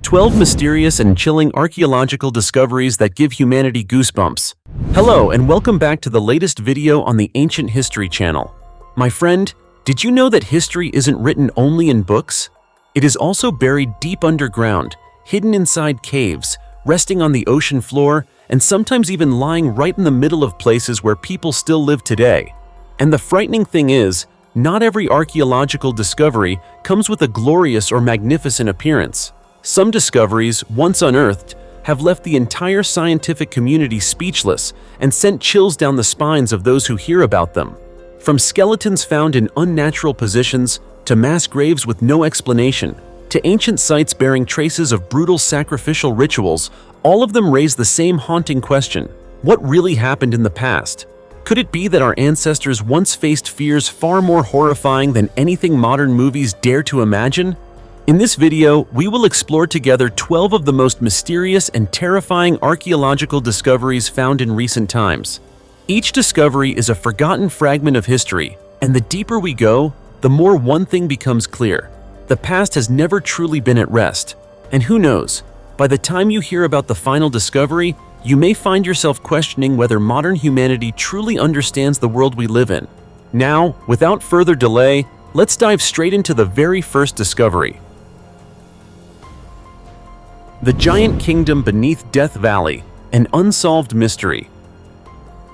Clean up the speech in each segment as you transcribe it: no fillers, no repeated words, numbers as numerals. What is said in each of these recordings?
12 mysterious and chilling archaeological discoveries that give humanity goosebumps. Hello and welcome back to the latest video on the Ancient History channel. My friend, did you know that history isn't written only in books? It is also buried deep underground, hidden inside caves, resting on the ocean floor, and sometimes even lying right in the middle of places where people still live today. And the frightening thing is, not every archaeological discovery comes with a glorious or magnificent appearance. Some discoveries, once unearthed, have left the entire scientific community speechless and sent chills down the spines of those who hear about them. From skeletons found in unnatural positions, to mass graves with no explanation, to ancient sites bearing traces of brutal sacrificial rituals, all of them raise the same haunting question: what really happened in the past? Could it be that our ancestors once faced fears far more horrifying than anything modern movies dare to imagine? In this video, we will explore together 12 of the most mysterious and terrifying archaeological discoveries found in recent times. Each discovery is a forgotten fragment of history, and the deeper we go, the more one thing becomes clear: the past has never truly been at rest. And who knows, by the time you hear about the final discovery, you may find yourself questioning whether modern humanity truly understands the world we live in. Now, without further delay, let's dive straight into the very first discovery. The giant kingdom beneath Death Valley, an unsolved mystery.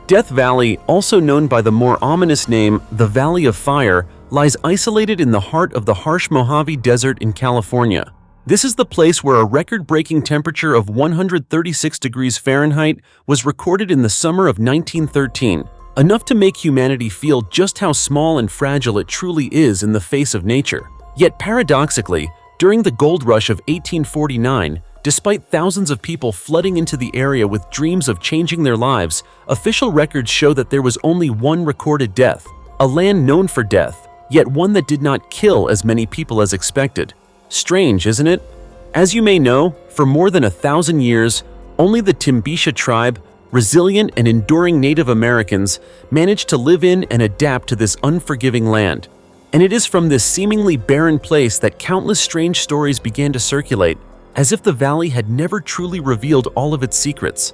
Death Valley, also known by the more ominous name, the Valley of Fire, lies isolated in the heart of the harsh Mojave Desert in California. This is the place where a record-breaking temperature of 136 degrees Fahrenheit was recorded in the summer of 1913, enough to make humanity feel just how small and fragile it truly is in the face of nature. Yet paradoxically, during the gold rush of 1849, despite thousands of people flooding into the area with dreams of changing their lives, official records show that there was only one recorded death, a land known for death, yet one that did not kill as many people as expected. Strange, isn't it? As you may know, for more than 1,000 years, only the Timbisha tribe, resilient and enduring Native Americans, managed to live in and adapt to this unforgiving land. And it is from this seemingly barren place that countless strange stories began to circulate, as if the valley had never truly revealed all of its secrets.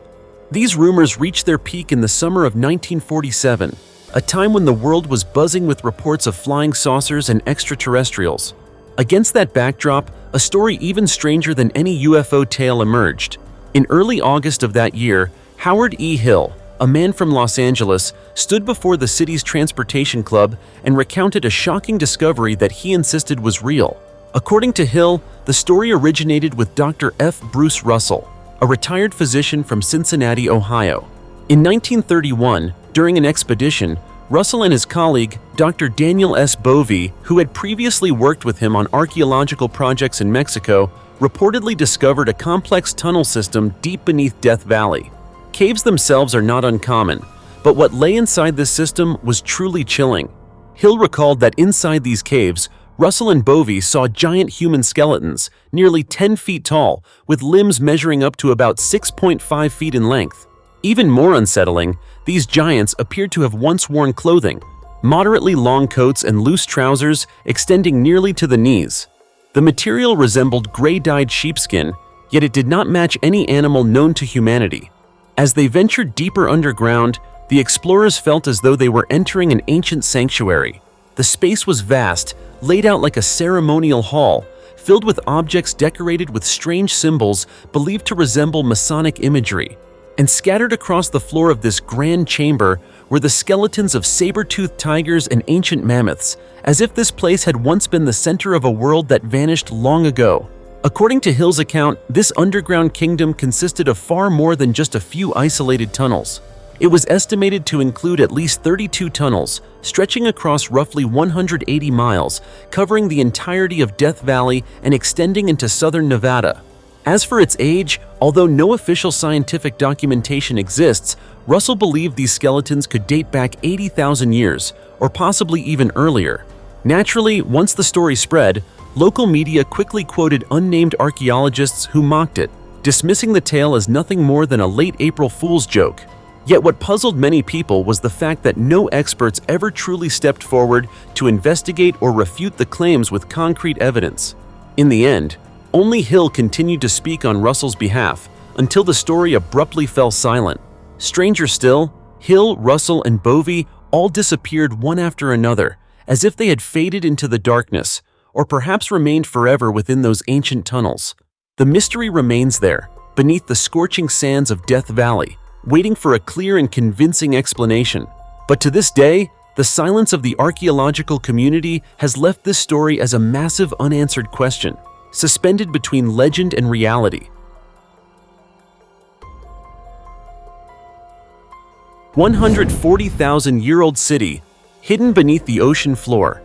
These rumors reached their peak in the summer of 1947, a time when the world was buzzing with reports of flying saucers and extraterrestrials. Against that backdrop, a story even stranger than any UFO tale emerged. In early August of that year, Howard E. Hill, a man from Los Angeles, stood before the city's transportation club and recounted a shocking discovery that he insisted was real. According to Hill, the story originated with Dr. F. Bruce Russell, a retired physician from Cincinnati, Ohio. In 1931, during an expedition, Russell and his colleague, Dr. Daniel S. Bovee, who had previously worked with him on archaeological projects in Mexico, reportedly discovered a complex tunnel system deep beneath Death Valley. Caves themselves are not uncommon, but what lay inside this system was truly chilling. Hill recalled that inside these caves, Russell and Bovee saw giant human skeletons, nearly 10 feet tall, with limbs measuring up to about 6.5 feet in length. Even more unsettling, these giants appeared to have once worn clothing, moderately long coats and loose trousers extending nearly to the knees. The material resembled gray-dyed sheepskin, yet it did not match any animal known to humanity. As they ventured deeper underground, the explorers felt as though they were entering an ancient sanctuary. The space was vast, laid out like a ceremonial hall, filled with objects decorated with strange symbols believed to resemble Masonic imagery. And scattered across the floor of this grand chamber were the skeletons of saber-toothed tigers and ancient mammoths, as if this place had once been the center of a world that vanished long ago. According to Hill's account, this underground kingdom consisted of far more than just a few isolated tunnels. It was estimated to include at least 32 tunnels, stretching across roughly 180 miles, covering the entirety of Death Valley and extending into southern Nevada. As for its age, although no official scientific documentation exists, Russell believed these skeletons could date back 80,000 years, or possibly even earlier. Naturally, once the story spread, local media quickly quoted unnamed archaeologists who mocked it, dismissing the tale as nothing more than a late April Fool's joke. Yet what puzzled many people was the fact that no experts ever truly stepped forward to investigate or refute the claims with concrete evidence. In the end, Only Hill continued to speak on Russell's behalf until the story abruptly fell silent. Stranger still, Hill, Russell, and Bovey all disappeared one after another, as if they had faded into the darkness, or perhaps remained forever within those ancient tunnels. The mystery remains there, beneath the scorching sands of Death Valley, waiting for a clear and convincing explanation. But to this day, the silence of the archaeological community has left this story as a massive unanswered question, suspended between legend and reality. 140,000-year-old city, hidden beneath the ocean floor.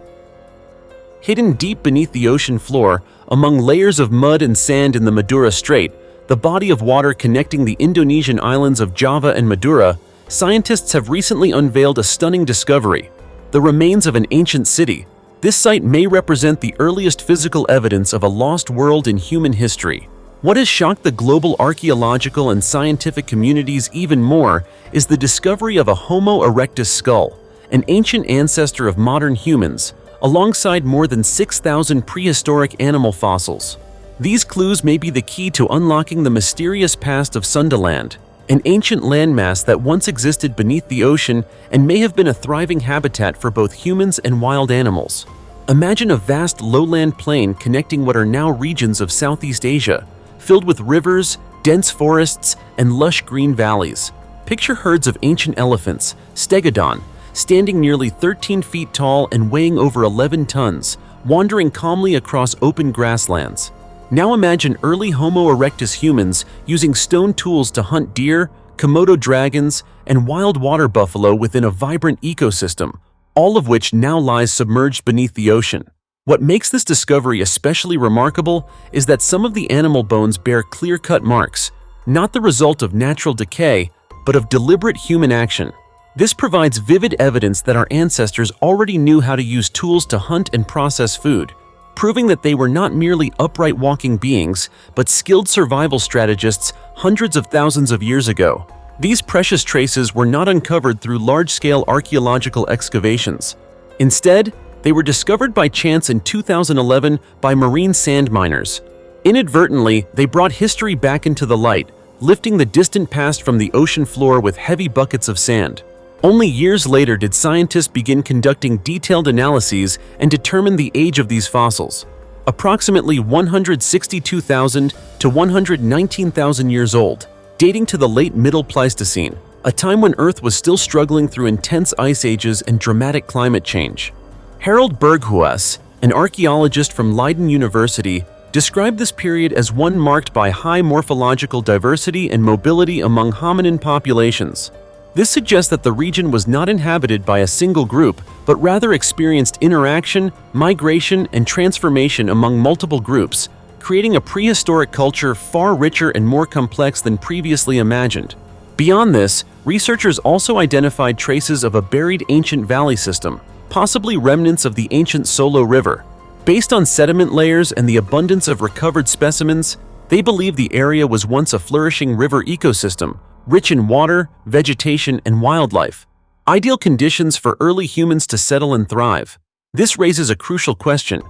Hidden deep beneath the ocean floor, among layers of mud and sand in the Madura Strait, the body of water connecting the Indonesian islands of Java and Madura, scientists have recently unveiled a stunning discovery: the remains of an ancient city. This site may represent the earliest physical evidence of a lost world in human history. What has shocked the global archaeological and scientific communities even more is the discovery of a Homo erectus skull, an ancient ancestor of modern humans, alongside more than 6,000 prehistoric animal fossils. These clues may be the key to unlocking the mysterious past of Sunderland, an ancient landmass that once existed beneath the ocean and may have been a thriving habitat for both humans and wild animals. Imagine a vast lowland plain connecting what are now regions of Southeast Asia, filled with rivers, dense forests, and lush green valleys. Picture herds of ancient elephants, stegodon, standing nearly 13 feet tall and weighing over 11 tons, wandering calmly across open grasslands. Now imagine early Homo erectus humans using stone tools to hunt deer, Komodo dragons, and wild water buffalo within a vibrant ecosystem, all of which now lies submerged beneath the ocean. What makes this discovery especially remarkable is that some of the animal bones bear clear-cut marks, not the result of natural decay, but of deliberate human action. This provides vivid evidence that our ancestors already knew how to use tools to hunt and process food, proving that they were not merely upright walking beings, but skilled survival strategists hundreds of thousands of years ago. These precious traces were not uncovered through large-scale archaeological excavations. Instead, they were discovered by chance in 2011 by marine sand miners. Inadvertently, they brought history back into the light, lifting the distant past from the ocean floor with heavy buckets of sand. Only years later did scientists begin conducting detailed analyses and determine the age of these fossils. Approximately 162,000 to 119,000 years old, dating to the late Middle Pleistocene, a time when Earth was still struggling through intense ice ages and dramatic climate change. Harold Berghuis, an archaeologist from Leiden University, described this period as one marked by high morphological diversity and mobility among hominin populations. This suggests that the region was not inhabited by a single group, but rather experienced interaction, migration, and transformation among multiple groups, creating a prehistoric culture far richer and more complex than previously imagined. Beyond this, researchers also identified traces of a buried ancient valley system, possibly remnants of the ancient Solo River. Based on sediment layers and the abundance of recovered specimens, they believe the area was once a flourishing river ecosystem, rich in water, vegetation, and wildlife. Ideal conditions for early humans to settle and thrive. This raises a crucial question.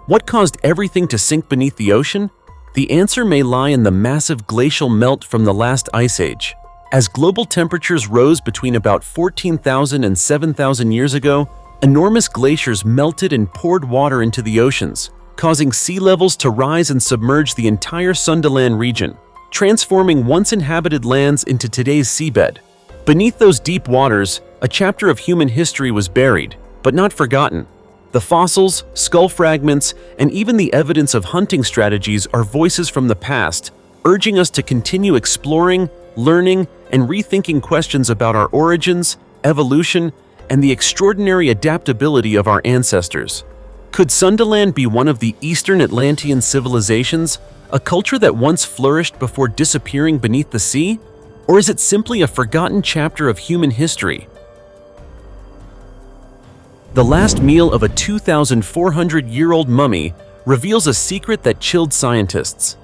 What caused everything to sink beneath the ocean? The answer may lie in the massive glacial melt from the last ice age. As global temperatures rose between about 14,000 and 7,000 years ago, enormous glaciers melted and poured water into the oceans, causing sea levels to rise and submerge the entire Sunderland region, transforming once inhabited lands into today's seabed. Beneath those deep waters, a chapter of human history was buried, but not forgotten. The fossils, skull fragments, and even the evidence of hunting strategies are voices from the past, urging us to continue exploring, learning, and rethinking questions about our origins, evolution, and the extraordinary adaptability of our ancestors. Could Sunderland be one of the Eastern Atlantean civilizations, a culture that once flourished before disappearing beneath the sea? Or is it simply a forgotten chapter of human history? The last meal of a 2,400-year-old mummy reveals a secret that chilled scientists.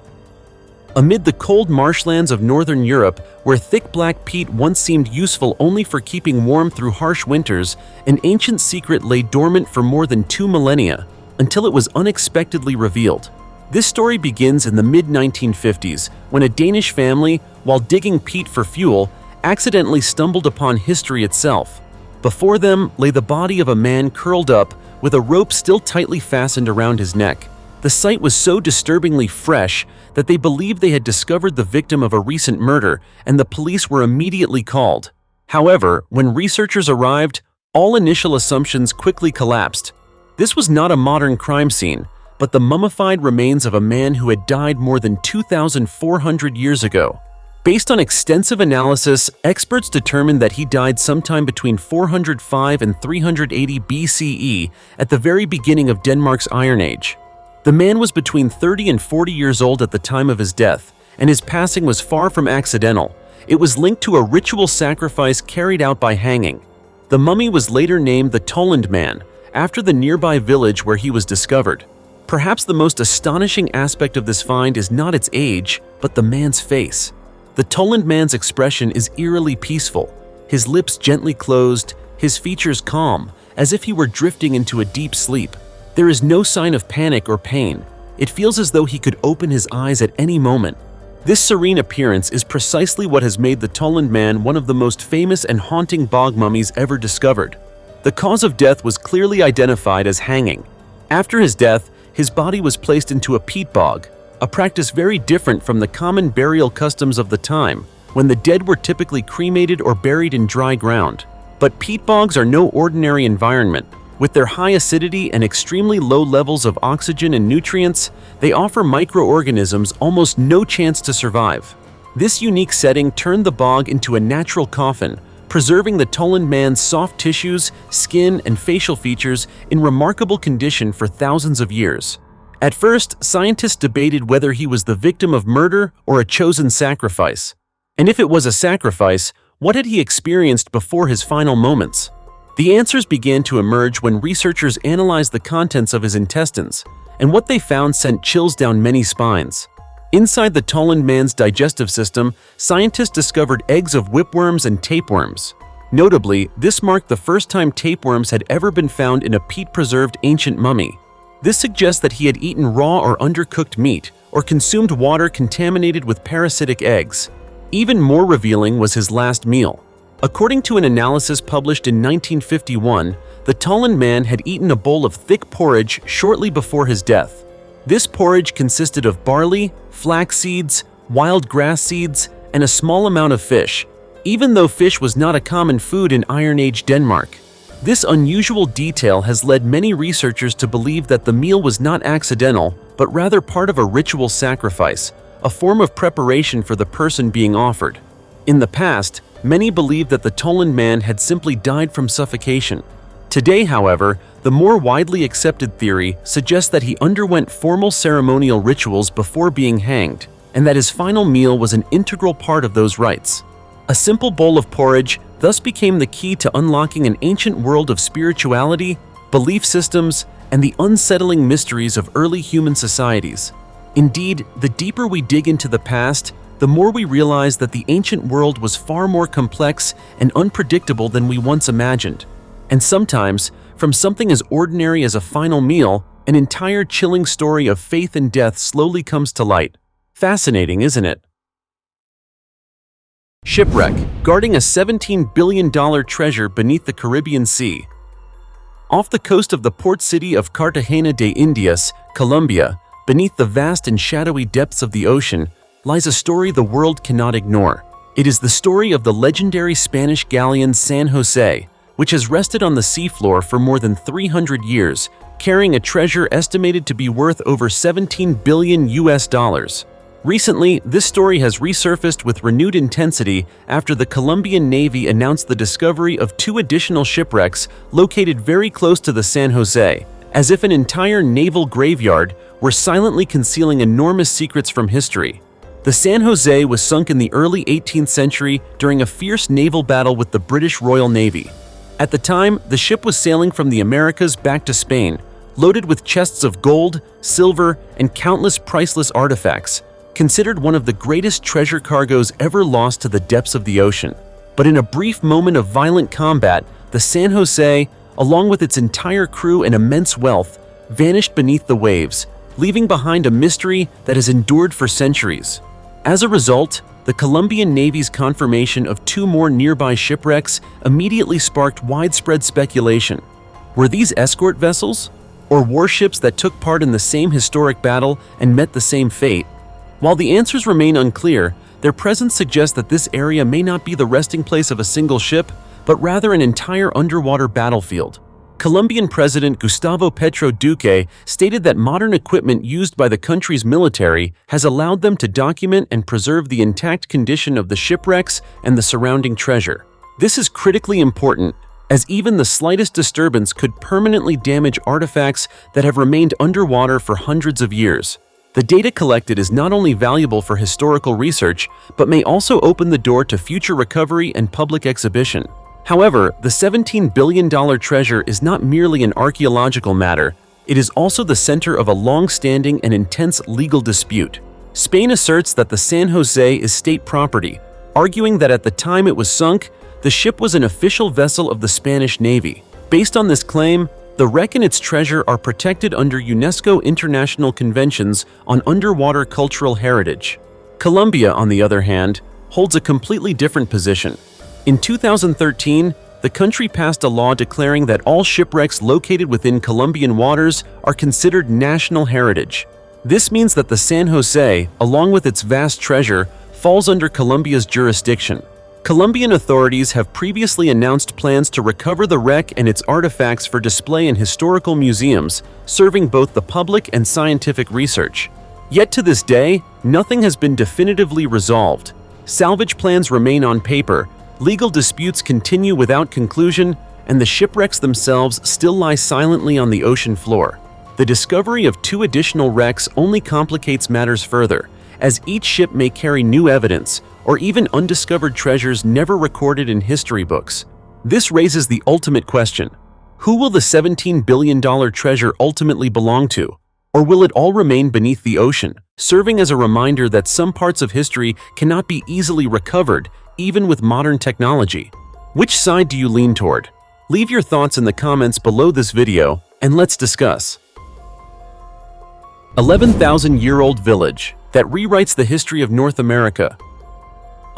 Amid the cold marshlands of northern Europe, where thick black peat once seemed useful only for keeping warm through harsh winters, an ancient secret lay dormant for more than 2 millennia, until it was unexpectedly revealed. This story begins in the mid-1950s when a Danish family, while digging peat for fuel, accidentally stumbled upon history itself. Before them lay the body of a man curled up with a rope still tightly fastened around his neck. The sight was so disturbingly fresh that they believed they had discovered the victim of a recent murder, and the police were immediately called. However, when researchers arrived, all initial assumptions quickly collapsed. This was not a modern crime scene, but the mummified remains of a man who had died more than 2,400 years ago. Based on extensive analysis, experts determined that he died sometime between 405 and 380 BCE at the very beginning of Denmark's Iron Age. The man was between 30 and 40 years old at the time of his death, and his passing was far from accidental. It was linked to a ritual sacrifice carried out by hanging. The mummy was later named the Tolland Man, after the nearby village where he was discovered. Perhaps the most astonishing aspect of this find is not its age, but the man's face. The Tolland Man's expression is eerily peaceful, his lips gently closed, his features calm, as if he were drifting into a deep sleep. There is no sign of panic or pain. It feels as though he could open his eyes at any moment. This serene appearance is precisely what has made the Tolland Man one of the most famous and haunting bog mummies ever discovered. The cause of death was clearly identified as hanging. After his death, his body was placed into a peat bog, a practice very different from the common burial customs of the time, when the dead were typically cremated or buried in dry ground. But peat bogs are no ordinary environment. With their high acidity and extremely low levels of oxygen and nutrients, they offer microorganisms almost no chance to survive. This unique setting turned the bog into a natural coffin, preserving the Tolland Man's soft tissues, skin, and facial features in remarkable condition for thousands of years. At first, scientists debated whether he was the victim of murder or a chosen sacrifice. And if it was a sacrifice, what had he experienced before his final moments? The answers began to emerge when researchers analyzed the contents of his intestines, and what they found sent chills down many spines. Inside the Tolland Man's digestive system, scientists discovered eggs of whipworms and tapeworms. Notably, this marked the first time tapeworms had ever been found in a peat-preserved ancient mummy. This suggests that he had eaten raw or undercooked meat, or consumed water contaminated with parasitic eggs. Even more revealing was his last meal. According to an analysis published in 1951, the Tolland Man had eaten a bowl of thick porridge shortly before his death. This porridge consisted of barley, flax seeds, wild grass seeds, and a small amount of fish, even though fish was not a common food in Iron Age Denmark. This unusual detail has led many researchers to believe that the meal was not accidental, but rather part of a ritual sacrifice, a form of preparation for the person being offered. In the past, many believed that the Tolland Man had simply died from suffocation. Today, however, the more widely accepted theory suggests that he underwent formal ceremonial rituals before being hanged, and that his final meal was an integral part of those rites. A simple bowl of porridge thus became the key to unlocking an ancient world of spirituality, belief systems, and the unsettling mysteries of early human societies. Indeed, the deeper we dig into the past, the more we realize that the ancient world was far more complex and unpredictable than we once imagined. And sometimes, from something as ordinary as a final meal, an entire chilling story of faith and death slowly comes to light. Fascinating, isn't it? Shipwreck, guarding a $17 billion treasure beneath the Caribbean Sea. Off the coast of the port city of Cartagena de Indias, Colombia, beneath the vast and shadowy depths of the ocean, lies a story the world cannot ignore. It is the story of the legendary Spanish galleon San Jose, which has rested on the seafloor for more than 300 years, carrying a treasure estimated to be worth over $17 billion. Recently, this story has resurfaced with renewed intensity after the Colombian Navy announced the discovery of 2 additional shipwrecks located very close to the San Jose, as if an entire naval graveyard were silently concealing enormous secrets from history. The San Jose was sunk in the early 18th century during a fierce naval battle with the British Royal Navy. At the time, the ship was sailing from the Americas back to Spain, loaded with chests of gold, silver, and countless priceless artifacts, considered one of the greatest treasure cargoes ever lost to the depths of the ocean. But in a brief moment of violent combat, the San Jose, along with its entire crew and immense wealth, vanished beneath the waves, leaving behind a mystery that has endured for centuries. As a result, the Colombian Navy's confirmation of 2 more nearby shipwrecks immediately sparked widespread speculation. Were these escort vessels? Or warships that took part in the same historic battle and met the same fate? While the answers remain unclear, their presence suggests that this area may not be the resting place of a single ship, but rather an entire underwater battlefield. Colombian President Gustavo Petro Duque stated that modern equipment used by the country's military has allowed them to document and preserve the intact condition of the shipwrecks and the surrounding treasure. This is critically important, as even the slightest disturbance could permanently damage artifacts that have remained underwater for hundreds of years. The data collected is not only valuable for historical research, but may also open the door to future recovery and public exhibition. However, the $17 billion treasure is not merely an archaeological matter, it is also the center of a long-standing and intense legal dispute. Spain asserts that the San Jose is state property, arguing that at the time it was sunk, the ship was an official vessel of the Spanish Navy. Based on this claim, the wreck and its treasure are protected under UNESCO International Conventions on Underwater Cultural Heritage. Colombia, on the other hand, holds a completely different position. In 2013, the country passed a law declaring that all shipwrecks located within Colombian waters are considered national heritage. This means that the San Jose, along with its vast treasure, falls under Colombia's jurisdiction. Colombian authorities have previously announced plans to recover the wreck and its artifacts for display in historical museums, serving both the public and scientific research. Yet to this day, nothing has been definitively resolved. Salvage plans remain on paper, legal disputes continue without conclusion, and the shipwrecks themselves still lie silently on the ocean floor. The discovery of 2 additional wrecks only complicates matters further, as each ship may carry new evidence, or even undiscovered treasures never recorded in history books. This raises the ultimate question: who will the $17 billion treasure ultimately belong to? Or will it all remain beneath the ocean, serving as a reminder that some parts of history cannot be easily recovered, even with modern technology? Which side do you lean toward? Leave your thoughts in the comments below this video, and let's discuss. 11,000-year-old village that rewrites the history of North America.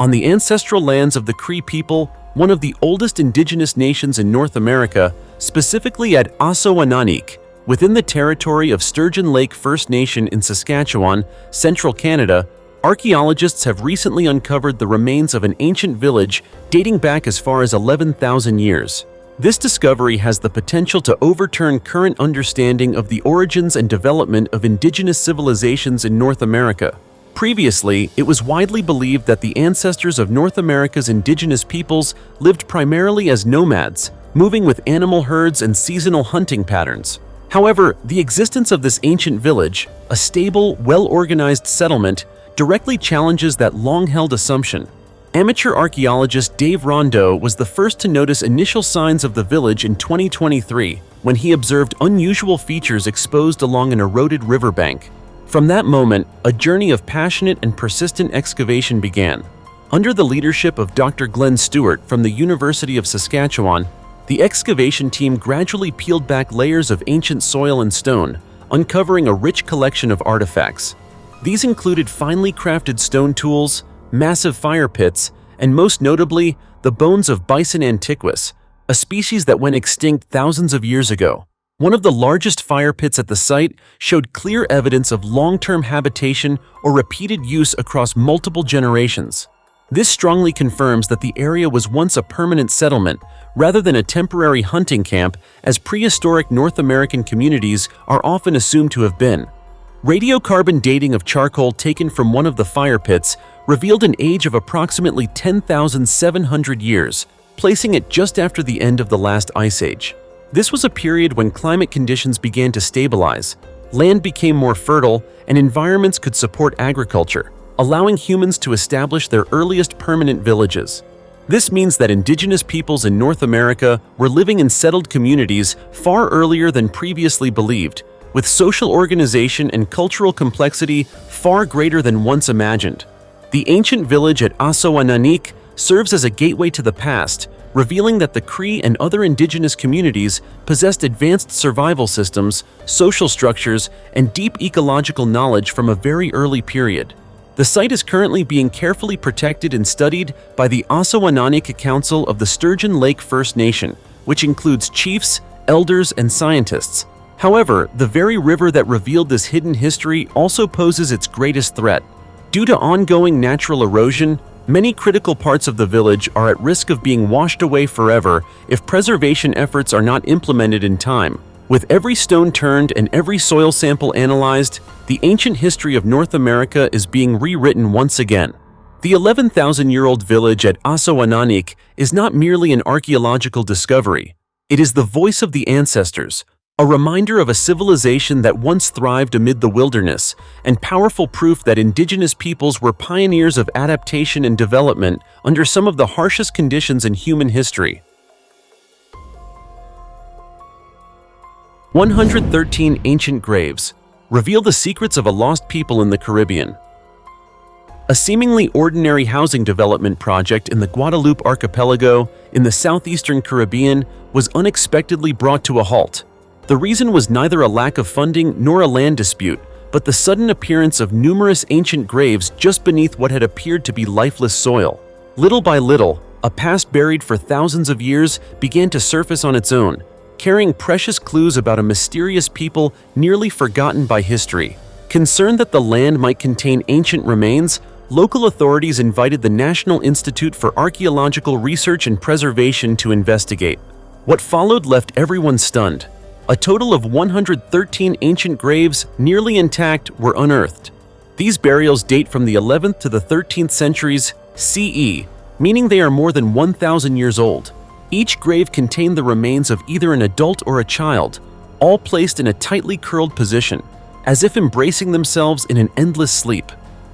On the ancestral lands of the Cree people, one of the oldest indigenous nations in North America, specifically at Assaouanak, within the territory of Sturgeon Lake First Nation in Saskatchewan, central Canada, archaeologists have recently uncovered the remains of an ancient village dating back as far as 11,000 years. This discovery has the potential to overturn current understanding of the origins and development of indigenous civilizations in North America. Previously, it was widely believed that the ancestors of North America's indigenous peoples lived primarily as nomads, moving with animal herds and seasonal hunting patterns. However, the existence of this ancient village, a stable, well-organized settlement, directly challenges that long-held assumption. Amateur archaeologist Dave Rondeau was the first to notice initial signs of the village in 2023, when he observed unusual features exposed along an eroded riverbank. From that moment, a journey of passionate and persistent excavation began. Under the leadership of Dr. Glenn Stewart from the University of Saskatchewan, the excavation team gradually peeled back layers of ancient soil and stone, uncovering a rich collection of artifacts. These included finely crafted stone tools, massive fire pits, and most notably, the bones of Bison antiquus, a species that went extinct thousands of years ago. One of the largest fire pits at the site showed clear evidence of long-term habitation or repeated use across multiple generations. This strongly confirms that the area was once a permanent settlement rather than a temporary hunting camp, as prehistoric North American communities are often assumed to have been. Radiocarbon dating of charcoal taken from one of the fire pits revealed an age of approximately 10,700 years, placing it just after the end of the last ice age. This was a period when climate conditions began to stabilize, land became more fertile, and environments could support agriculture, allowing humans to establish their earliest permanent villages. This means that indigenous peoples in North America were living in settled communities far earlier than previously believed, with social organization and cultural complexity far greater than once imagined. The ancient village at Assaouanak serves as a gateway to the past, revealing that the Cree and other indigenous communities possessed advanced survival systems, social structures, and deep ecological knowledge from a very early period. The site is currently being carefully protected and studied by the Asawananik Council of the Sturgeon Lake First Nation, which includes chiefs, elders, and scientists. However, the very river that revealed this hidden history also poses its greatest threat. Due to ongoing natural erosion, many critical parts of the village are at risk of being washed away forever if preservation efforts are not implemented in time. With every stone turned and every soil sample analyzed, the ancient history of North America is being rewritten once again. The 11,000-year-old village at Asawananik is not merely an archaeological discovery. It is the voice of the ancestors, a reminder of a civilization that once thrived amid the wilderness, and powerful proof that indigenous peoples were pioneers of adaptation and development under some of the harshest conditions in human history. 113 Ancient Graves reveal the secrets of a lost people in the Caribbean. A seemingly ordinary housing development project in the Guadeloupe archipelago in the southeastern Caribbean was unexpectedly brought to a halt. The reason was neither a lack of funding nor a land dispute, but the sudden appearance of numerous ancient graves just beneath what had appeared to be lifeless soil. Little by little, a past buried for thousands of years began to surface on its own, carrying precious clues about a mysterious people nearly forgotten by history. Concerned that the land might contain ancient remains, local authorities invited the National Institute for Archaeological Research and Preservation to investigate. What followed left everyone stunned. A total of 113 ancient graves, nearly intact, were unearthed. These burials date from the 11th to the 13th centuries CE, meaning they are more than 1,000 years old. Each grave contained the remains of either an adult or a child, all placed in a tightly curled position, as if embracing themselves in an endless sleep.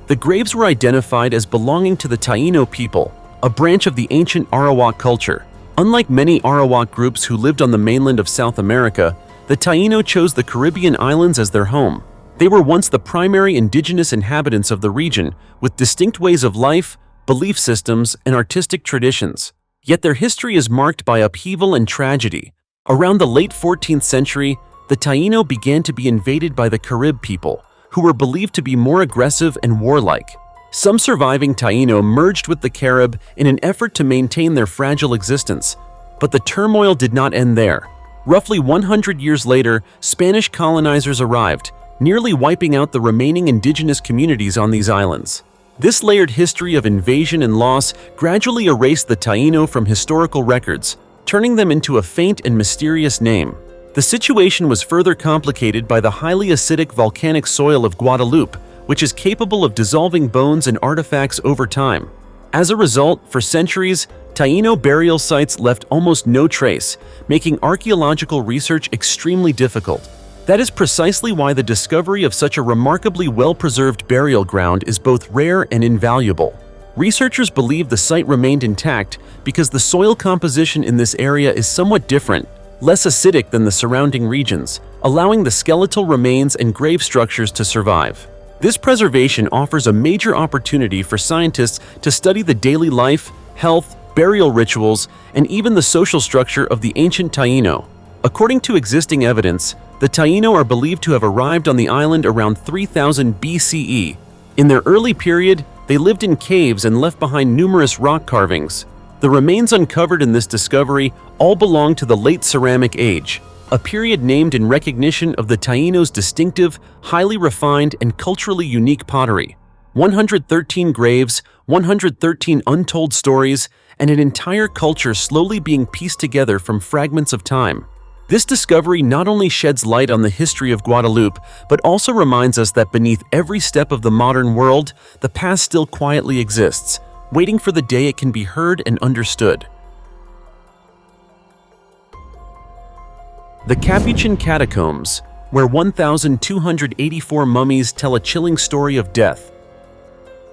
The graves were identified as belonging to the Taino people, a branch of the ancient Arawak culture. Unlike many Arawak groups who lived on the mainland of South America, the Taino chose the Caribbean islands as their home. They were once the primary indigenous inhabitants of the region, with distinct ways of life, belief systems, and artistic traditions. Yet their history is marked by upheaval and tragedy. Around the late 14th century, the Taino began to be invaded by the Carib people, who were believed to be more aggressive and warlike. Some surviving Taino merged with the Carib in an effort to maintain their fragile existence. But the turmoil did not end there. Roughly 100 years later, Spanish colonizers arrived, nearly wiping out the remaining indigenous communities on these islands. This layered history of invasion and loss gradually erased the Taino from historical records, turning them into a faint and mysterious name. The situation was further complicated by the highly acidic volcanic soil of Guadeloupe, which is capable of dissolving bones and artifacts over time. As a result, for centuries, Taino burial sites left almost no trace, making archaeological research extremely difficult. That is precisely why the discovery of such a remarkably well-preserved burial ground is both rare and invaluable. Researchers believe the site remained intact because the soil composition in this area is somewhat different, less acidic than the surrounding regions, allowing the skeletal remains and grave structures to survive. This preservation offers a major opportunity for scientists to study the daily life, health, burial rituals, and even the social structure of the ancient Taino. According to existing evidence, the Taino are believed to have arrived on the island around 3000 BCE. In their early period, they lived in caves and left behind numerous rock carvings. The remains uncovered in this discovery all belong to the Late Ceramic Age, a period named in recognition of the Taino's distinctive, highly refined, and culturally unique pottery. 113 graves, 113 untold stories, and an entire culture slowly being pieced together from fragments of time. This discovery not only sheds light on the history of Guadeloupe, but also reminds us that beneath every step of the modern world, the past still quietly exists, waiting for the day it can be heard and understood. The Capuchin catacombs, where 1,284 mummies tell a chilling story of death.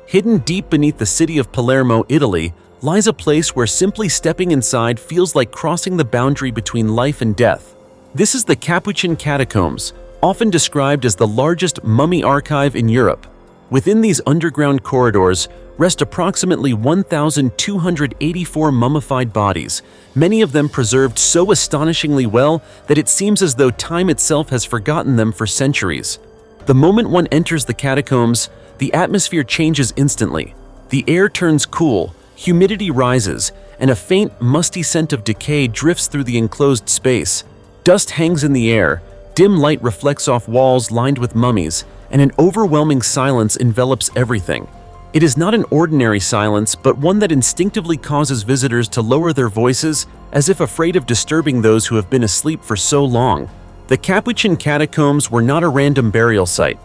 Hidden deep beneath the city of Palermo, Italy, lies a place where simply stepping inside feels like crossing the boundary between life and death. This is the Capuchin catacombs, often described as the largest mummy archive in Europe. Within these underground corridors rest approximately 1,284 mummified bodies, many of them preserved so astonishingly well that it seems as though time itself has forgotten them for centuries. The moment one enters the catacombs, the atmosphere changes instantly. The air turns cool, humidity rises, and a faint, musty scent of decay drifts through the enclosed space. Dust hangs in the air, dim light reflects off walls lined with mummies, and an overwhelming silence envelops everything. It is not an ordinary silence, but one that instinctively causes visitors to lower their voices, as if afraid of disturbing those who have been asleep for so long. The Capuchin catacombs were not a random burial site.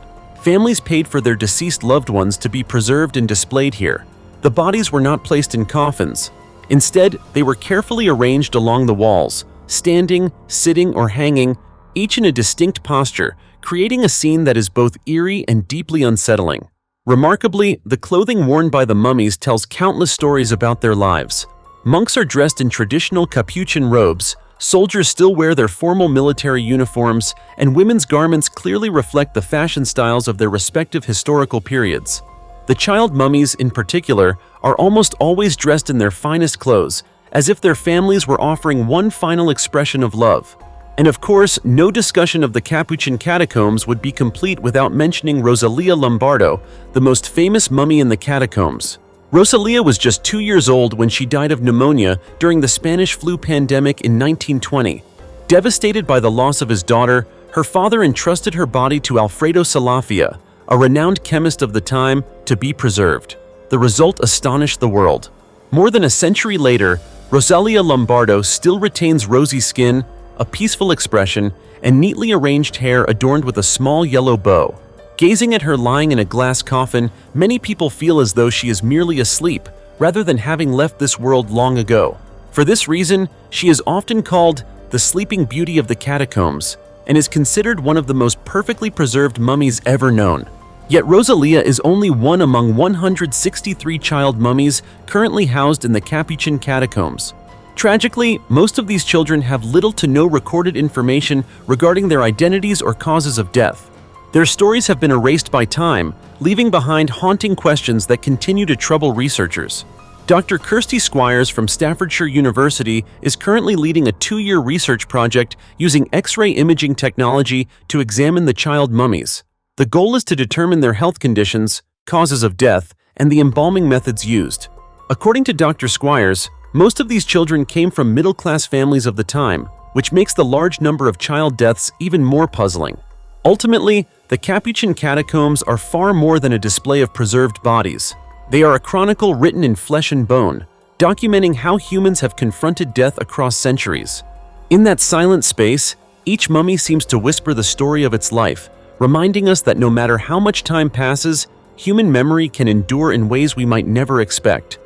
Families paid for their deceased loved ones to be preserved and displayed here. The bodies were not placed in coffins. Instead, they were carefully arranged along the walls, standing, sitting, or hanging, each in a distinct posture, creating a scene that is both eerie and deeply unsettling. Remarkably, the clothing worn by the mummies tells countless stories about their lives. Monks are dressed in traditional Capuchin robes, soldiers still wear their formal military uniforms, and women's garments clearly reflect the fashion styles of their respective historical periods. The child mummies, in particular, are almost always dressed in their finest clothes, as if their families were offering one final expression of love. And of course, no discussion of the Capuchin catacombs would be complete without mentioning Rosalia Lombardo, the most famous mummy in the catacombs. Rosalia was just 2 years old when she died of pneumonia during the Spanish flu pandemic in 1920. Devastated by the loss of his daughter, her father entrusted her body to Alfredo Salafia, a renowned chemist of the time, to be preserved. The result astonished the world. More than a century later, Rosalia Lombardo still retains rosy skin, a peaceful expression, and neatly arranged hair adorned with a small yellow bow. Gazing at her lying in a glass coffin, many people feel as though she is merely asleep, rather than having left this world long ago. For this reason, she is often called the Sleeping Beauty of the catacombs, and is considered one of the most perfectly preserved mummies ever known. Yet Rosalia is only one among 163 child mummies currently housed in the Capuchin catacombs. Tragically, most of these children have little to no recorded information regarding their identities or causes of death. Their stories have been erased by time, leaving behind haunting questions that continue to trouble researchers. Dr. Kirsty Squires from Staffordshire University is currently leading a 2-year research project using X-ray imaging technology to examine the child mummies. The goal is to determine their health conditions, causes of death, and the embalming methods used. According to Dr. Squires, most of these children came from middle-class families of the time, which makes the large number of child deaths even more puzzling. Ultimately, the Capuchin catacombs are far more than a display of preserved bodies. They are a chronicle written in flesh and bone, documenting how humans have confronted death across centuries. In that silent space, each mummy seems to whisper the story of its life, reminding us that no matter how much time passes, human memory can endure in ways we might never expect.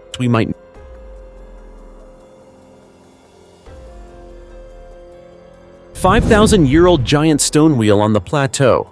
5,000-year-old giant stone wheel on the plateau.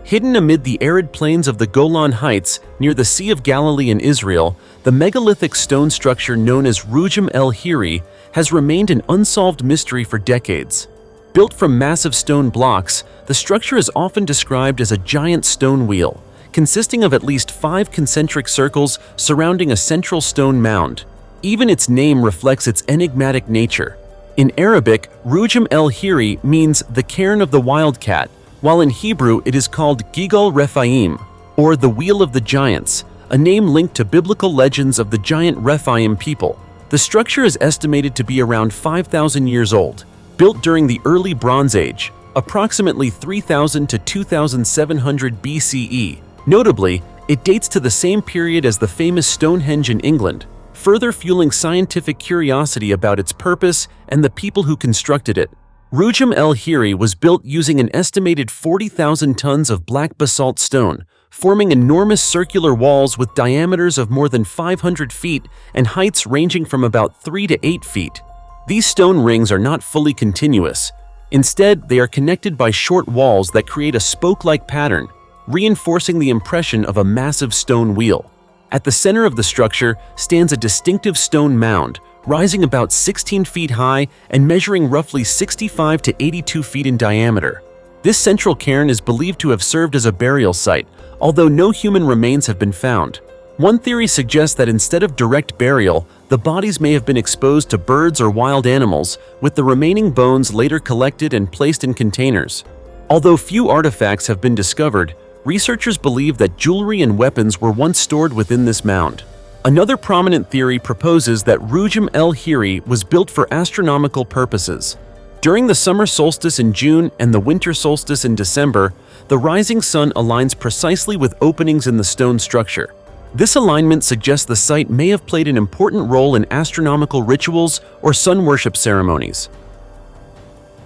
Hidden amid the arid plains of the Golan Heights near the Sea of Galilee in Israel, the megalithic stone structure known as Rujum el-Hiri has remained an unsolved mystery for decades. Built from massive stone blocks, the structure is often described as a giant stone wheel, consisting of at least 5 concentric circles surrounding a central stone mound. Even its name reflects its enigmatic nature. In Arabic, Rujum el-Hiri means the cairn of the wildcat, while in Hebrew it is called Gigal Rephaim, or the Wheel of the Giants, a name linked to biblical legends of the giant Rephaim people. The structure is estimated to be around 5,000 years old, built during the early Bronze Age, approximately 3,000 to 2,700 BCE. Notably, it dates to the same period as the famous Stonehenge in England, further fueling scientific curiosity about its purpose and the people who constructed it. Rujum el-Hiri was built using an estimated 40,000 tons of black basalt stone, forming enormous circular walls with diameters of more than 500 feet and heights ranging from about 3 to 8 feet. These stone rings are not fully continuous. Instead, they are connected by short walls that create a spoke-like pattern, reinforcing the impression of a massive stone wheel. At the center of the structure stands a distinctive stone mound, rising about 16 feet high and measuring roughly 65 to 82 feet in diameter. This central cairn is believed to have served as a burial site, although no human remains have been found. One theory suggests that instead of direct burial, the bodies may have been exposed to birds or wild animals, with the remaining bones later collected and placed in containers. Although few artifacts have been discovered, researchers believe that jewelry and weapons were once stored within this mound. Another prominent theory proposes that Rujum el-Hiri was built for astronomical purposes. During the summer solstice in June and the winter solstice in December, the rising sun aligns precisely with openings in the stone structure. This alignment suggests the site may have played an important role in astronomical rituals or sun worship ceremonies.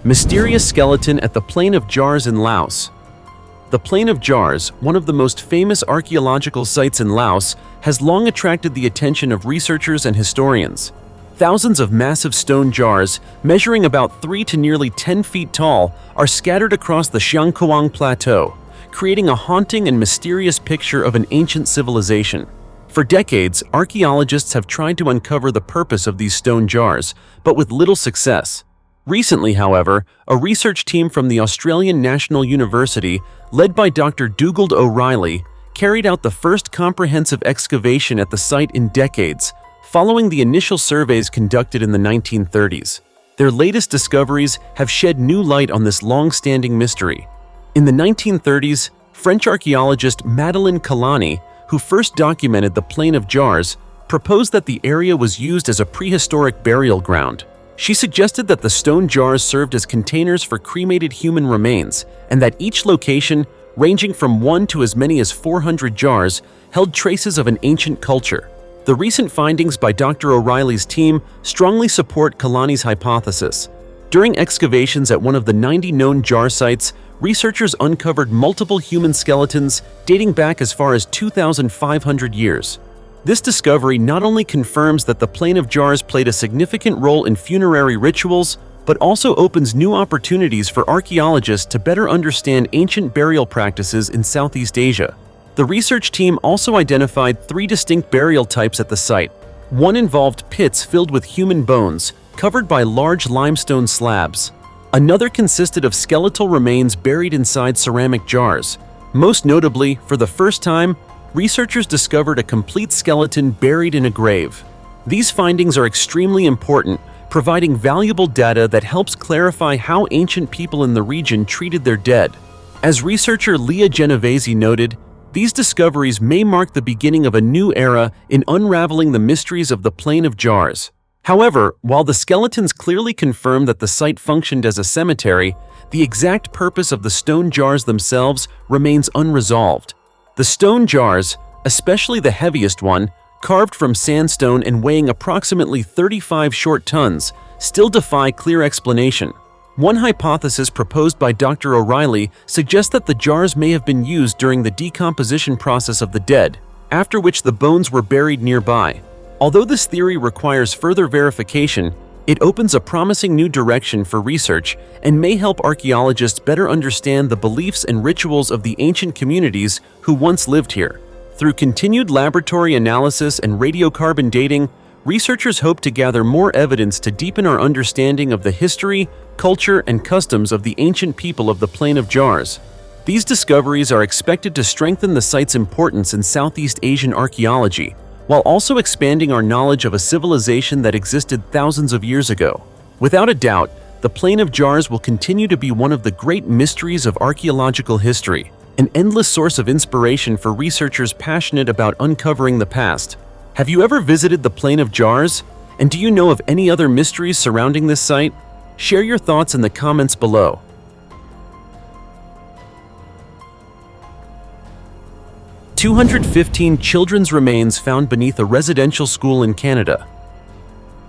Mysterious skeleton at the Plain of Jars in Laos. The Plain of Jars, one of the most famous archaeological sites in Laos, has long attracted the attention of researchers and historians. Thousands of massive stone jars, measuring about 3 to nearly 10 feet tall, are scattered across the Xiangkuang Plateau, creating a haunting and mysterious picture of an ancient civilization. For decades, archaeologists have tried to uncover the purpose of these stone jars, but with little success. Recently, however, a research team from the Australian National University, led by Dr. Dugald O'Reilly, carried out the first comprehensive excavation at the site in decades, following the initial surveys conducted in the 1930s. Their latest discoveries have shed new light on this long-standing mystery. In the 1930s, French archaeologist Madeleine Kalani, who first documented the Plain of Jars, proposed that the area was used as a prehistoric burial ground. She suggested that the stone jars served as containers for cremated human remains, and that each location, ranging from 1 to as many as 400 jars, held traces of an ancient culture. The recent findings by Dr. O'Reilly's team strongly support Kalani's hypothesis. During excavations at one of the 90 known jar sites, researchers uncovered multiple human skeletons dating back as far as 2,500 years. This discovery not only confirms that the Plain of Jars played a significant role in funerary rituals, but also opens new opportunities for archaeologists to better understand ancient burial practices in Southeast Asia. The research team also identified 3 distinct burial types at the site. One involved pits filled with human bones, covered by large limestone slabs. Another consisted of skeletal remains buried inside ceramic jars. Most notably, for the first time, researchers discovered a complete skeleton buried in a grave. These findings are extremely important, providing valuable data that helps clarify how ancient people in the region treated their dead. As researcher Leah Genovese noted, these discoveries may mark the beginning of a new era in unraveling the mysteries of the Plain of Jars. However, while the skeletons clearly confirm that the site functioned as a cemetery, the exact purpose of the stone jars themselves remains unresolved. The stone jars, especially the heaviest one, carved from sandstone and weighing approximately 35 short tons, still defy clear explanation. One hypothesis proposed by Dr. O'Reilly suggests that the jars may have been used during the decomposition process of the dead, after which the bones were buried nearby. Although this theory requires further verification, it opens a promising new direction for research and may help archaeologists better understand the beliefs and rituals of the ancient communities who once lived here. Through continued laboratory analysis and radiocarbon dating, researchers hope to gather more evidence to deepen our understanding of the history, culture, and customs of the ancient people of the Plain of Jars. These discoveries are expected to strengthen the site's importance in Southeast Asian archaeology, while also expanding our knowledge of a civilization that existed thousands of years ago. Without a doubt, the Plain of Jars will continue to be one of the great mysteries of archaeological history, an endless source of inspiration for researchers passionate about uncovering the past. Have you ever visited the Plain of Jars? And do you know of any other mysteries surrounding this site? Share your thoughts in the comments below. "215 children's remains found beneath a residential school in Canada."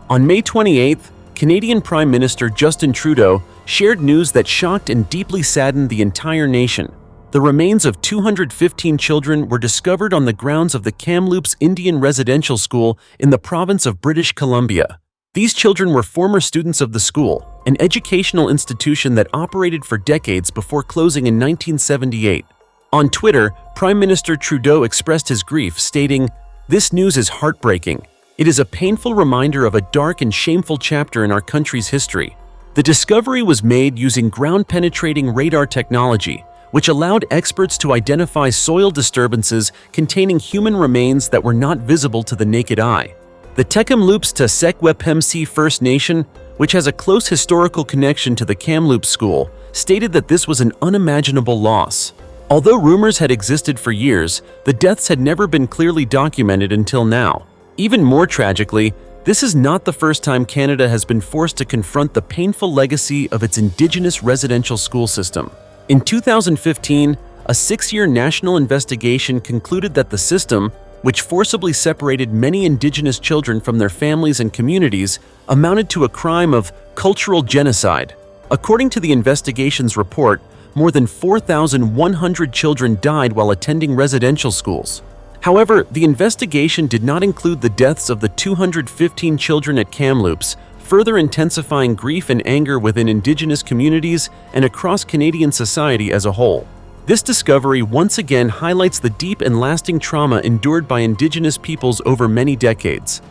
On May 28th, Canadian Prime Minister Justin Trudeau shared news that shocked and deeply saddened the entire nation. The remains of 215 children were discovered on the grounds of the Kamloops Indian Residential School in the province of British Columbia. These children were former students of the school, an educational institution that operated for decades before closing in 1978. On Twitter, Prime Minister Trudeau expressed his grief, stating, "This news is heartbreaking. It is a painful reminder of a dark and shameful chapter in our country's history. The discovery was made using ground-penetrating radar technology, which allowed experts to identify soil disturbances containing human remains that were not visible to the naked eye. The Kamloops te Secwepemc First Nation, which has a close historical connection to the Kamloops School, stated that this was an unimaginable loss. Although rumors had existed for years, the deaths had never been clearly documented until now. Even more tragically, this is not the first time Canada has been forced to confront the painful legacy of its Indigenous residential school system. In 2015, a 6-year national investigation concluded that the system, which forcibly separated many Indigenous children from their families and communities, amounted to a crime of cultural genocide. According to the investigation's report, more than 4,100 children died while attending residential schools. However, the investigation did not include the deaths of the 215 children at Kamloops, further intensifying grief and anger within Indigenous communities and across Canadian society as a whole. This discovery once again highlights the deep and lasting trauma endured by Indigenous peoples over many decades.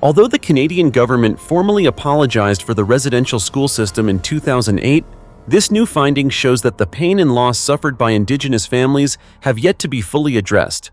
Although the Canadian government formally apologized for the residential school system in 2008, this new finding shows that the pain and loss suffered by Indigenous families have yet to be fully addressed.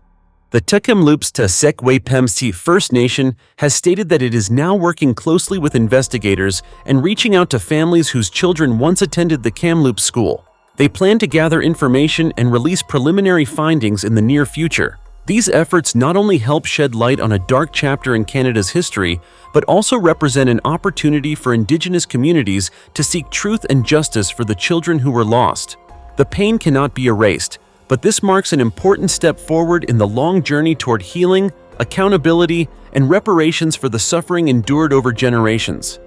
The Kamloops te Secwepemc First Nation has stated that it is now working closely with investigators and reaching out to families whose children once attended the Kamloops school. They plan to gather information and release preliminary findings in the near future. These efforts not only help shed light on a dark chapter in Canada's history, but also represent an opportunity for Indigenous communities to seek truth and justice for the children who were lost. The pain cannot be erased, but this marks an important step forward in the long journey toward healing, accountability, and reparations for the suffering endured over generations.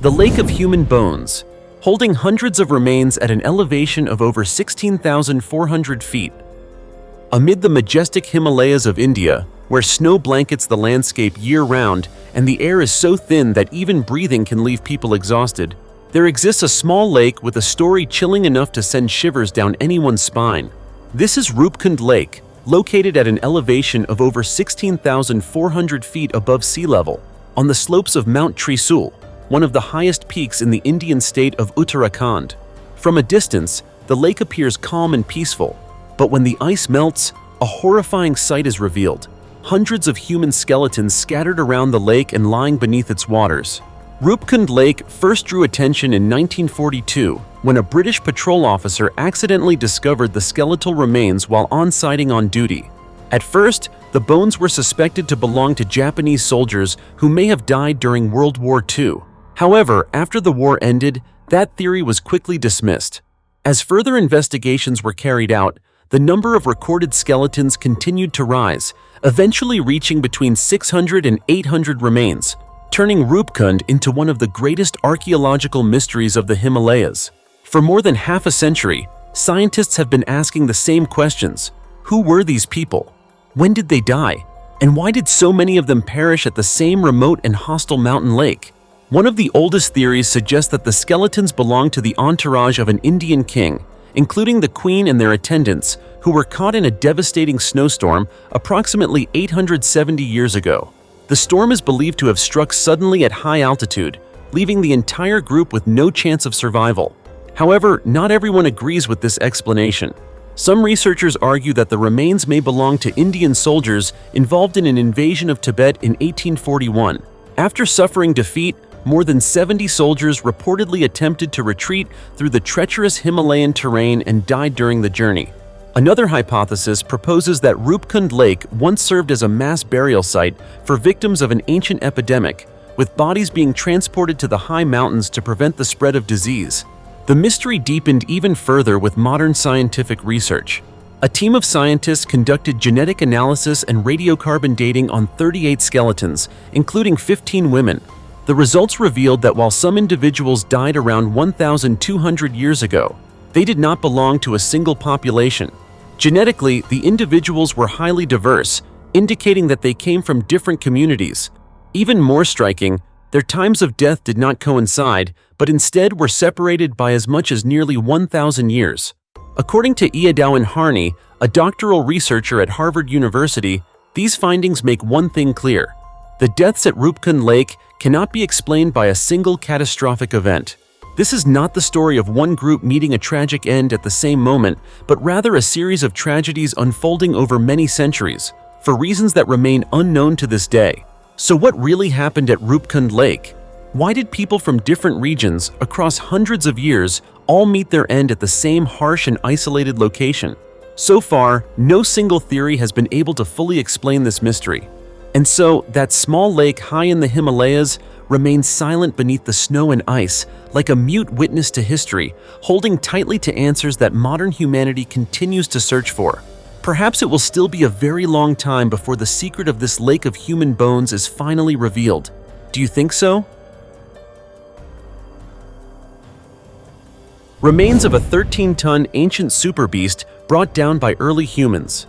The Lake of Human Bones, holding hundreds of remains at an elevation of over 16,400 feet. Amid the majestic Himalayas of India, where snow blankets the landscape year-round and the air is so thin that even breathing can leave people exhausted, there exists a small lake with a story chilling enough to send shivers down anyone's spine. This is Rupkund Lake, located at an elevation of over 16,400 feet above sea level, on the slopes of Mount Trisul, one of the highest peaks in the Indian state of Uttarakhand. From a distance, the lake appears calm and peaceful, but when the ice melts, a horrifying sight is revealed. Hundreds of human skeletons scattered around the lake and lying beneath its waters. Rupkund Lake first drew attention in 1942 when a British patrol officer accidentally discovered the skeletal remains while on-sighting on duty. At first, the bones were suspected to belong to Japanese soldiers who may have died during World War II. However, after the war ended, that theory was quickly dismissed. As further investigations were carried out, the number of recorded skeletons continued to rise, eventually reaching between 600 and 800 remains, turning Rupkund into one of the greatest archaeological mysteries of the Himalayas. For more than half a century, scientists have been asking the same questions. Who were these people? When did they die? And why did so many of them perish at the same remote and hostile mountain lake? One of the oldest theories suggests that the skeletons belong to the entourage of an Indian king, including the queen and their attendants, who were caught in a devastating snowstorm approximately 870 years ago. The storm is believed to have struck suddenly at high altitude, leaving the entire group with no chance of survival. However, not everyone agrees with this explanation. Some researchers argue that the remains may belong to Indian soldiers involved in an invasion of Tibet in 1841. After suffering defeat, more than 70 soldiers reportedly attempted to retreat through the treacherous Himalayan terrain and died during the journey. Another hypothesis proposes that Rupkund Lake once served as a mass burial site for victims of an ancient epidemic, with bodies being transported to the high mountains to prevent the spread of disease. The mystery deepened even further with modern scientific research. A team of scientists conducted genetic analysis and radiocarbon dating on 38 skeletons, including 15 women. The results revealed that while some individuals died around 1,200 years ago, they did not belong to a single population. Genetically, the individuals were highly diverse, indicating that they came from different communities. Even more striking, their times of death did not coincide, but instead were separated by as much as nearly 1,000 years. According to Iadawan Harney, a doctoral researcher at Harvard University, these findings make one thing clear. The deaths at Rupkund Lake cannot be explained by a single catastrophic event. This is not the story of one group meeting a tragic end at the same moment, but rather a series of tragedies unfolding over many centuries, for reasons that remain unknown to this day. So what really happened at Rupkund Lake? Why did people from different regions, across hundreds of years, all meet their end at the same harsh and isolated location? So far, no single theory has been able to fully explain this mystery. And so, that small lake high in the Himalayas remains silent beneath the snow and ice, like a mute witness to history, holding tightly to answers that modern humanity continues to search for. Perhaps it will still be a very long time before the secret of this lake of human bones is finally revealed. Do you think so? Remains of a 13-ton ancient superbeast brought down by early humans.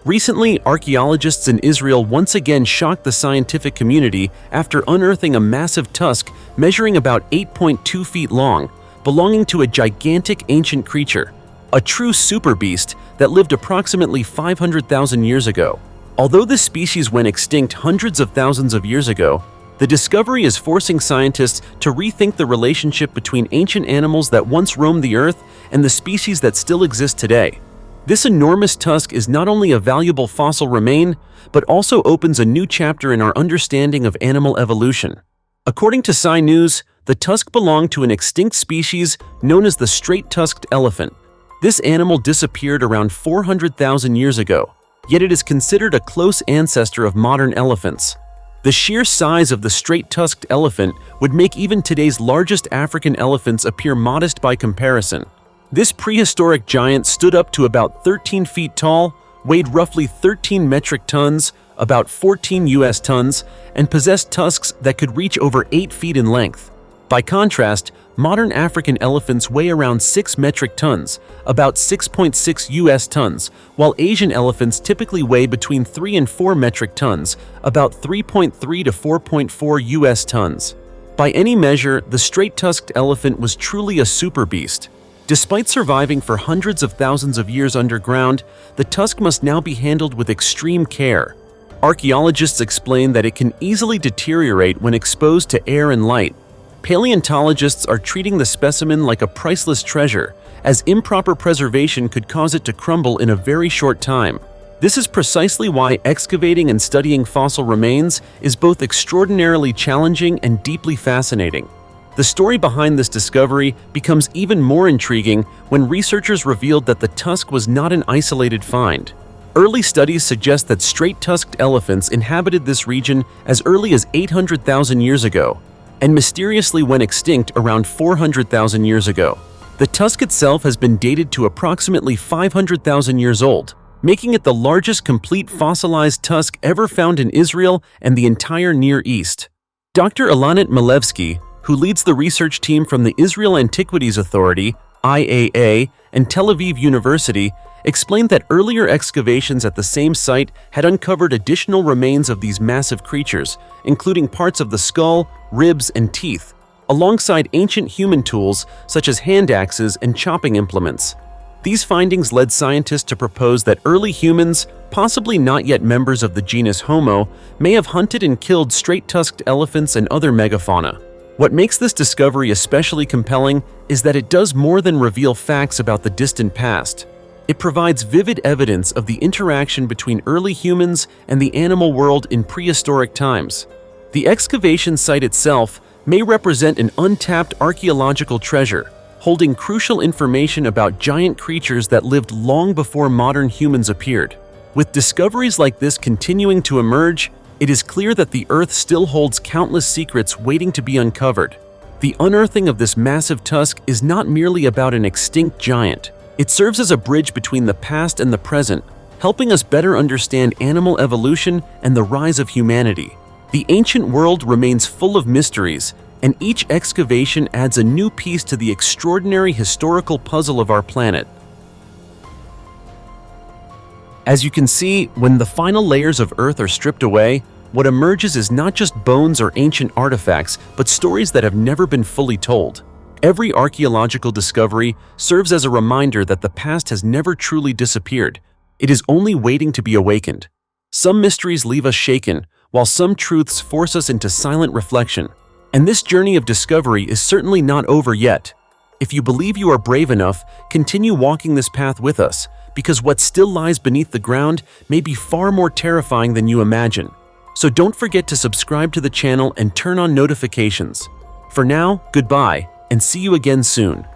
Recently, archaeologists in Israel once again shocked the scientific community after unearthing a massive tusk measuring about 8.2 feet long, belonging to a gigantic ancient creature, a true superbeast that lived approximately 500,000 years ago. Although this species went extinct hundreds of thousands of years ago, the discovery is forcing scientists to rethink the relationship between ancient animals that once roamed the earth and the species that still exist today. This enormous tusk is not only a valuable fossil remain, but also opens a new chapter in our understanding of animal evolution. According to Sci News, the tusk belonged to an extinct species known as the straight-tusked elephant. This animal disappeared around 400,000 years ago, yet it is considered a close ancestor of modern elephants. The sheer size of the straight-tusked elephant would make even today's largest African elephants appear modest by comparison. This prehistoric giant stood up to about 13 feet tall, weighed roughly 13 metric tons, about 14 US tons, and possessed tusks that could reach over 8 feet in length. By contrast, modern African elephants weigh around 6 metric tons, about 6.6 US tons, while Asian elephants typically weigh between 3 and 4 metric tons, about 3.3 to 4.4 US tons. By any measure, the straight-tusked elephant was truly a super beast. Despite surviving for hundreds of thousands of years underground, the tusk must now be handled with extreme care. Archaeologists explain that it can easily deteriorate when exposed to air and light. Paleontologists are treating the specimen like a priceless treasure, as improper preservation could cause it to crumble in a very short time. This is precisely why excavating and studying fossil remains is both extraordinarily challenging and deeply fascinating. The story behind this discovery becomes even more intriguing when researchers revealed that the tusk was not an isolated find. Early studies suggest that straight-tusked elephants inhabited this region as early as 800,000 years ago, and mysteriously went extinct around 400,000 years ago. The tusk itself has been dated to approximately 500,000 years old, making it the largest complete fossilized tusk ever found in Israel and the entire Near East. Dr. Ilanit Milevsky, who leads the research team from the Israel Antiquities Authority, IAA, and Tel Aviv University, explained that earlier excavations at the same site had uncovered additional remains of these massive creatures, including parts of the skull, ribs, and teeth, alongside ancient human tools such as hand axes and chopping implements. These findings led scientists to propose that early humans, possibly not yet members of the genus Homo, may have hunted and killed straight-tusked elephants and other megafauna. What makes this discovery especially compelling is that it does more than reveal facts about the distant past. It provides vivid evidence of the interaction between early humans and the animal world in prehistoric times. The excavation site itself may represent an untapped archaeological treasure, holding crucial information about giant creatures that lived long before modern humans appeared. With discoveries like this continuing to emerge, it is clear that the Earth still holds countless secrets waiting to be uncovered. The unearthing of this massive tusk is not merely about an extinct giant. It serves as a bridge between the past and the present, helping us better understand animal evolution and the rise of humanity. The ancient world remains full of mysteries, and each excavation adds a new piece to the extraordinary historical puzzle of our planet. As you can see, when the final layers of Earth are stripped away, what emerges is not just bones or ancient artifacts, but stories that have never been fully told. Every archaeological discovery serves as a reminder that the past has never truly disappeared. It is only waiting to be awakened. Some mysteries leave us shaken, while some truths force us into silent reflection. And this journey of discovery is certainly not over yet. If you believe you are brave enough, continue walking this path with us, because what still lies beneath the ground may be far more terrifying than you imagine. So don't forget to subscribe to the channel and turn on notifications. For now, goodbye, and see you again soon.